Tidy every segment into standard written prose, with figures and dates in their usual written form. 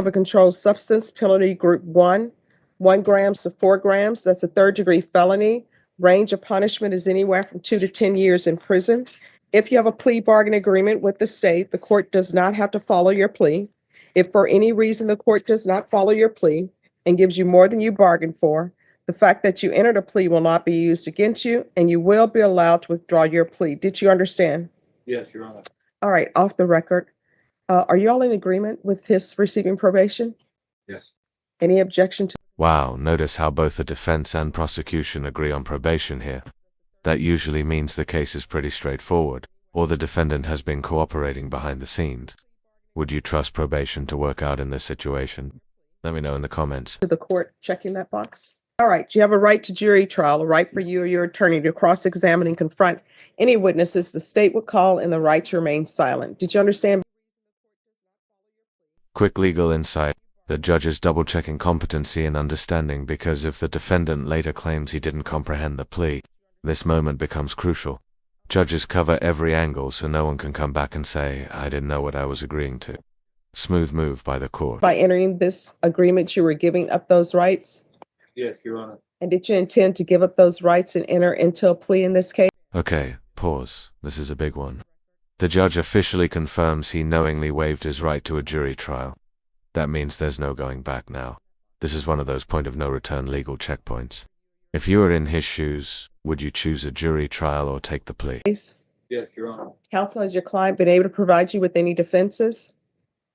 of a controlled substance, penalty group 1 grams to 4 grams. That's a third-degree felony. Range of punishment is anywhere from 2 to 10 years in prison. If you have a plea bargain agreement with the state, the court does not have to follow your plea. If for any reason the court does not follow your plea and gives you more than you bargained for, the fact that you entered a plea will not be used against you, and you will be allowed to withdraw your plea. Did you understand? Yes, Your Honor. All right, off the record. Are you all in agreement with his receiving probation? Yes. Any objection to? Wow, notice how both the defense and prosecution agree on probation here. That usually means the case is pretty straightforward, or the defendant has been cooperating behind the scenes. Would you trust probation to work out in this situation? Let me know in the comments. To the court checking that box? All right, you have a right to jury trial, a right for you or your attorney to cross-examine and confront any witnesses the state would call, and the right to remain silent. Did you understand? Quick legal insight. The judge is double-checking competency and understanding because if the defendant later claims he didn't comprehend the plea, this moment becomes crucial. Judges cover every angle so no one can come back and say, I didn't know what I was agreeing to. Smooth move by the court. By entering this agreement, you were giving up those rights? Yes, Your Honor. And did you intend to give up those rights and enter into a plea in this case? Okay, pause. This is a big one. The judge officially confirms he knowingly waived his right to a jury trial. That means there's no going back now. This is one of those point-of-no-return legal checkpoints. If you were in his shoes, would you choose a jury trial or take the plea? Yes, Your Honor. counsel, has your client been able to provide you with any defenses?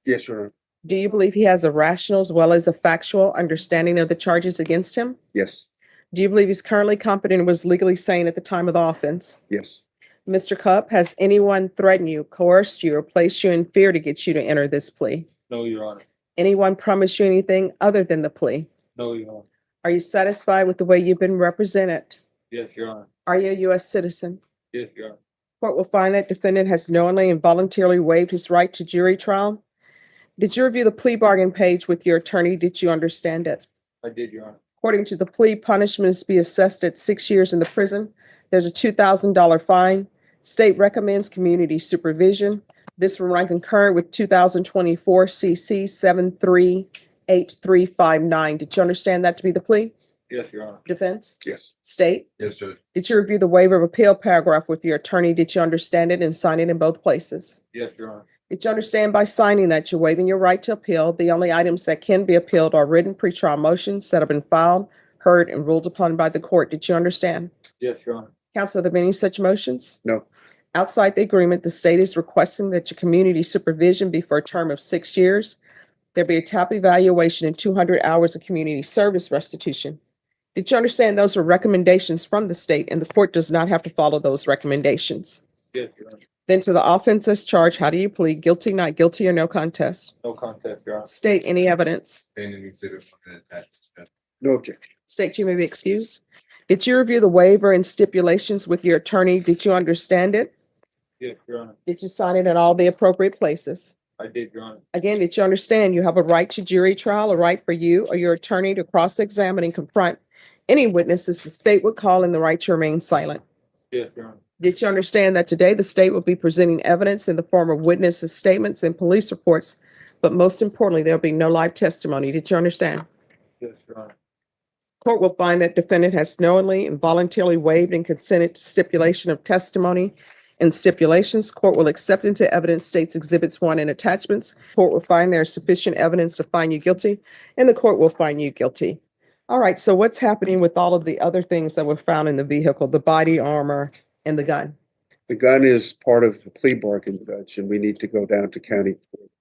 Yes, Your Honor. Do you believe he has a rational as well as a factual understanding of the charges against him? Yes. Do you believe he's currently competent and was legally sane at the time of the offense? Yes. Mr. Cupp, has anyone threatened you, coerced you, or placed you in fear to get you to enter this plea? No, Your Honor. Anyone promised you anything other than the plea? No, Your Honor. Are you satisfied with the way you've been represented? Yes, Your Honor. Are you a U.S. citizen? Yes, Your Honor. Court will find that defendant has knowingly and voluntarily waived his right to jury trial. Did you review the plea bargain page with your attorney? Did you understand it? I did, Your Honor. According to the plea, punishment is to be assessed at 6 years in the prison. There's a $2,000 fine. State recommends community supervision. This will run concurrent with 2024 CC 738359. Did you understand that to be the plea? Yes, Your Honor. Defense? Yes. State? Yes, Judge. Did you review the waiver of appeal paragraph with your attorney? Did you understand it and sign it in both places? Yes, Your Honor. Did you understand by signing that you're waiving your right to appeal? The only items that can be appealed are written pretrial motions that have been filed, heard, and ruled upon by the court. Did you understand? Yes, Your Honor. Counsel, are there any such motions? No. Outside the agreement, the state is requesting that your community supervision be for a term of 6 years. There be a top evaluation and 200 hours of community service restitution. Did you understand those were recommendations from the state and the court does not have to follow those recommendations? Yes, Your Honor. Then to the offense as charged, how do you plead? Guilty, not guilty, or no contest? No contest, Your Honor. State any evidence. No objection. State you may be excused. Did you review the waiver and stipulations with your attorney? Did you understand it? Yes, Your Honor. Did you sign it in all the appropriate places? I did, Your Honor. Again, did you understand you have a right to jury trial, a right for you or your attorney to cross-examine and confront any witnesses the state would call, and the right to remain silent? Yes, Your Honor. Did you understand that today the state will be presenting evidence in the form of witnesses' statements and police reports, but most importantly, there'll be no live testimony? Did you understand? Yes, Your Honor. Court will find that defendant has knowingly and voluntarily waived and consented to stipulation of testimony and stipulations. Court will accept into evidence states exhibits 1 and attachments. Court will find there is sufficient evidence to find you guilty, and the court will find you guilty. All right, so what's happening with all of the other things that were found in the vehicle, the body armor and the gun? The gun is part of the plea bargain, Judge, and we need to go down to County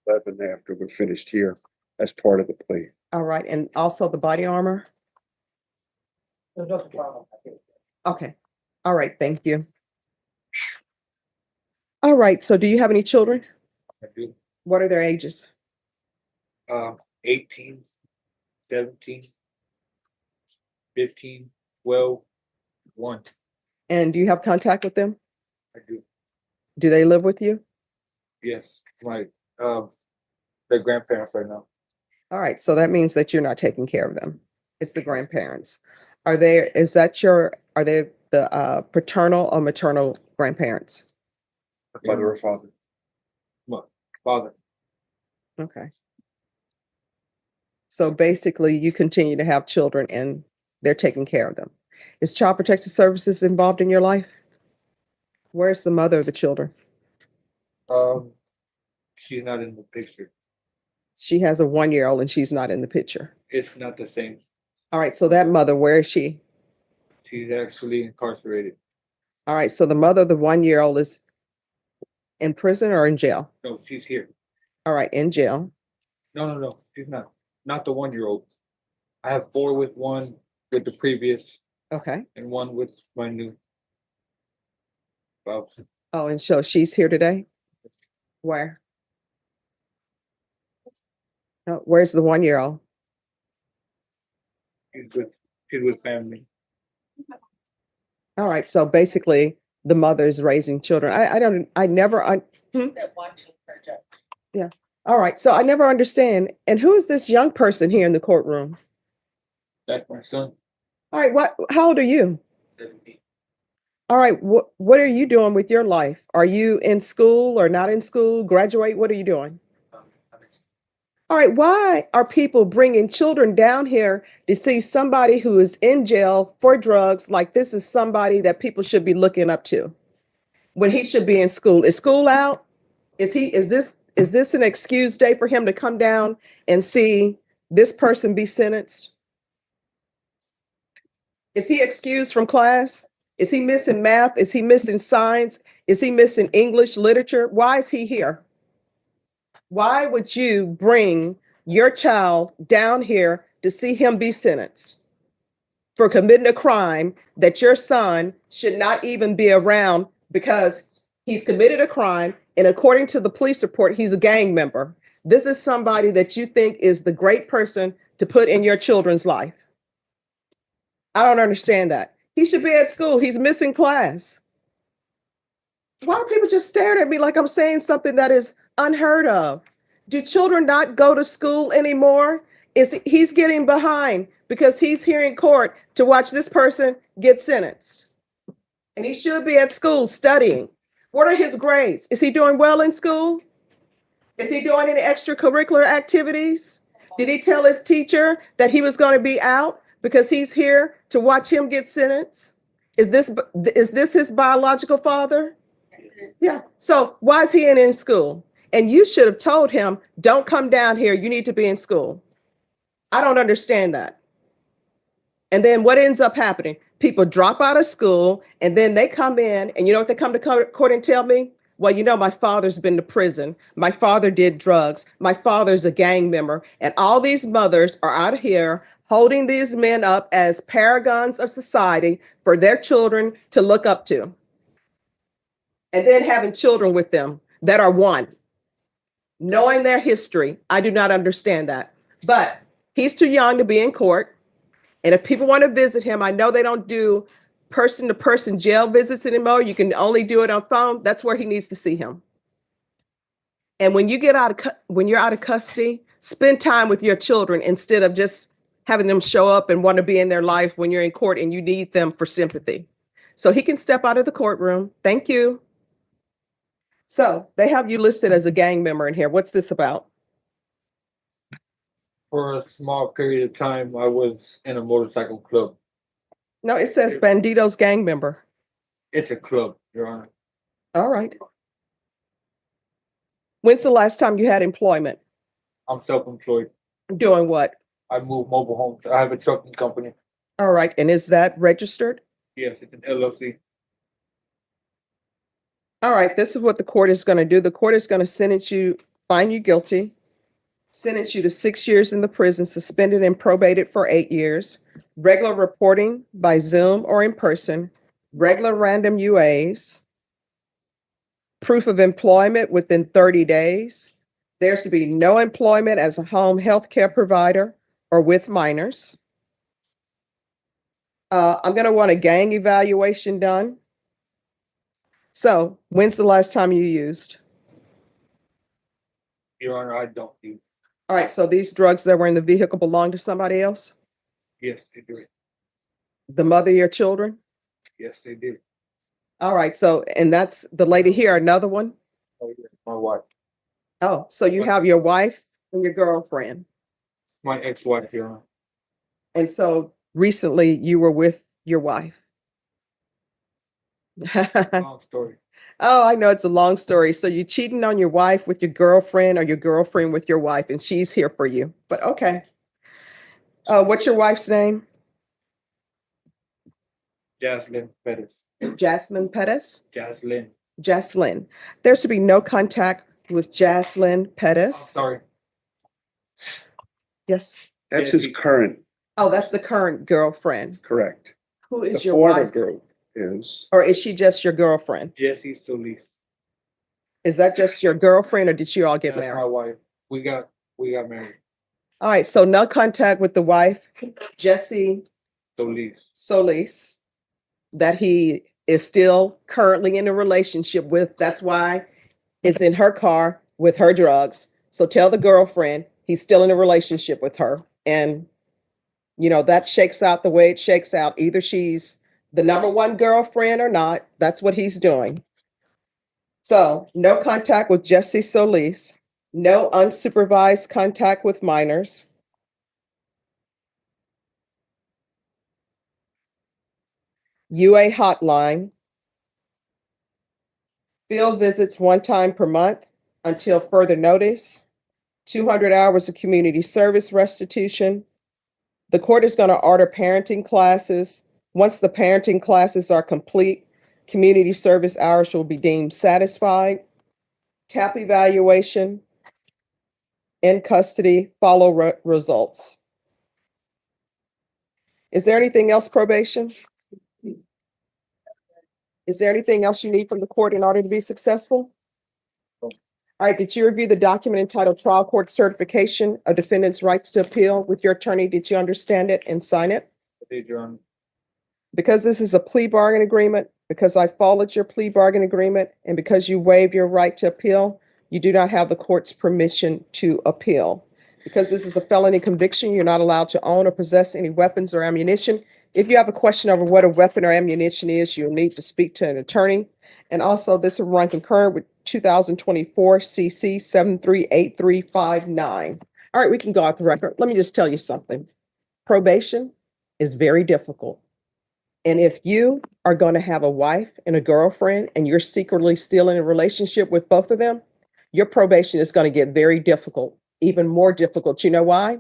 11 after we're finished here as part of the plea. All right, and also the body armor? Okay, all right, thank you. All right, so do you have any children? I do. What are their ages? 18, 17, 15, 12, 1. And do you have contact with them? I do. Do they live with you? Yes. Their grandparents right now. All right, so that means that you're not taking care of them. It's the grandparents. Are they the paternal or maternal grandparents? Mother or father? What? Father. Okay. So basically, you continue to have children and they're taking care of them. Is Child Protective Services involved in your life? Where's the mother of the children? She's not in the picture. She has a 1-year-old and she's not in the picture. It's not the same. All right, so that mother, where is she? She's actually incarcerated. All right, so the mother of the 1-year-old is in prison or in jail? No, she's here. All right, in jail. No, she's not. Not the 1-year-old. I have 4 with one with the previous Okay. and 1 with my new spouse. Oh, and so she's here today? Where? Oh, where's the 1-year-old? She's with family. All right, so basically the mother is raising children. Yeah. All right, so I never understand. And who is this young person here in the courtroom? That's my son. All right, how old are you? 17. All right, what are you doing with your life? Are you in school or not in school? Graduate? What are you doing? All right, why are people bringing children down here to see somebody who is in jail for drugs like this is somebody that people should be looking up to when he should be in school? Is school out? Is this an excuse day for him to come down and see this person be sentenced? Is he excused from class? Is he missing math? Is he missing science? Is he missing English literature? Why is he here? Why would you bring your child down here to see him be sentenced for committing a crime that your son should not even be around because he's committed a crime? And according to the police report, he's a gang member. This is somebody that you think is the great person to put in your children's life. I don't understand that. He should be at school. He's missing class. Why are people just staring at me like I'm saying something that is unheard of? Do children not go to school anymore? He's getting behind because he's here in court to watch this person get sentenced. And he should be at school studying. What are his grades? Is he doing well in school? Is he doing any extracurricular activities? Did he tell his teacher that he was going to be out because he's here to watch him get sentenced? Is this his biological father? Yeah. So why is he in school? And you should have told him, don't come down here. You need to be in school. I don't understand that. And then what ends up happening? People drop out of school and then they come in and you know what they come to court and tell me? Well, you know, my father's been to prison. My father did drugs. My father's a gang member. And all these mothers are out here holding these men up as paragons of society for their children to look up to. And then having children with them that are one. Knowing their history, I do not understand that. But he's too young to be in court. And if people want to visit him, I know they don't do person-to-person jail visits anymore. You can only do it on phone. That's where he needs to see him. And when you're out of custody, spend time with your children instead of just having them show up and want to be in their life when you're in court and you need them for sympathy. So he can step out of the courtroom. Thank you. So they have you listed as a gang member in here. What's this about? For a small period of time, I was in a motorcycle club. No, it says Bandito's gang member. It's a club, Your Honor. All right. When's the last time you had employment? I'm self-employed. Doing what? I move mobile homes. I have a trucking company. All right. And is that registered? Yes, it's an LLC. All right. This is what the court is going to do. The court is going to sentence you, find you guilty, sentence you to 6 years in the prison, suspended and probated for 8 years, regular reporting by Zoom or in person, regular random UAs, proof of employment within 30 days. There's to be no employment as a home health care provider or with minors. I'm going to want a gang evaluation done. So when's the last time you used? Your Honor, I don't use. All right, so these drugs that were in the vehicle belong to somebody else? Yes, they do. The mother of your children? Yes, they do. All right, so, and that's the lady here, another one? Oh, yeah, my wife. Oh, so you have your wife and your girlfriend. My ex-wife, Your Honor. And so recently you were with your wife. Long story. Oh, I know it's a long story. So you're cheating on your wife with your girlfriend or your girlfriend with your wife, and she's here for you. But okay. What's your wife's name? Jaslyn Pettis. Jasmine Pettis? Jaslyn. Jaslyn. There should be no contact with Jaslyn I'm Pettis. sorry. Yes. That's his Jesse. current, Oh, that's the current girlfriend. correct. Who The is your former wife? girl is, Or is she just your girlfriend? Jesse Solis. Is that just your girlfriend or did you all get That's my married? wife. We got married. All right, so no contact with the wife, Jesse Solis. Solis, that he is still currently in a relationship with. That's why it's in her car with her drugs. So tell the girlfriend he's still in a relationship with her. And, you know, that shakes out the way it shakes out. Either she's the number one girlfriend or not. That's what he's doing. So no contact with Jesse Solis, no unsupervised contact with minors. UA hotline. Field visits 1 time per month until further notice. 200 hours of community service restitution. The court is going to order parenting classes. Once the parenting classes are complete, community service hours will be deemed satisfied. TAP evaluation. In custody, follow results. Is there anything else, probation? Is there anything else you need from the court in order to be successful? All right, did you review the document entitled Trial Court Certification of Defendant's Rights to Appeal with your attorney? Did you understand it and sign it? I did, Your Honor. Because this is a plea bargain agreement, because I followed your plea bargain agreement, and because you waived your right to appeal, you do not have the court's permission to appeal. Because this is a felony conviction, you're not allowed to own or possess any weapons or ammunition. If you have a question over what a weapon or ammunition is, you'll need to speak to an attorney. And also, this will run concurrent with 2024 CC 738359. All right, we can go off the record. Let me just tell you something. Probation is very difficult. And if you are going to have a wife and a girlfriend and you're secretly still in a relationship with both of them, your probation is going to get very difficult, even more difficult. You know why?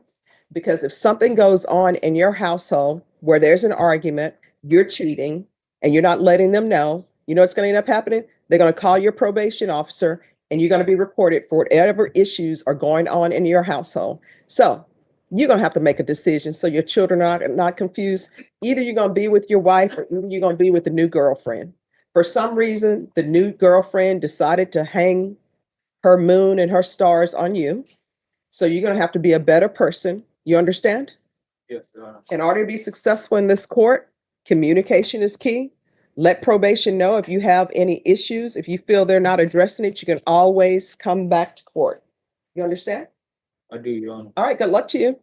Because if something goes on in your household where there's an argument, you're cheating, and you're not letting them know, you know what's going to end up happening? They're going to call your probation officer and you're going to be reported for whatever issues are going on in your household. So you're going to have to make a decision so your children are not confused. Either you're going to be with your wife or either you're going to be with the new girlfriend. For some reason, the new girlfriend decided to hang her moon and her stars on you. So you're going to have to be a better person. You understand? Yes, Your Honor. In order to be successful in this court, communication is key. Let probation know if you have any issues. If you feel they're not addressing it, you can always come back to court. You understand? I do, Your Honor. All right, good luck to you.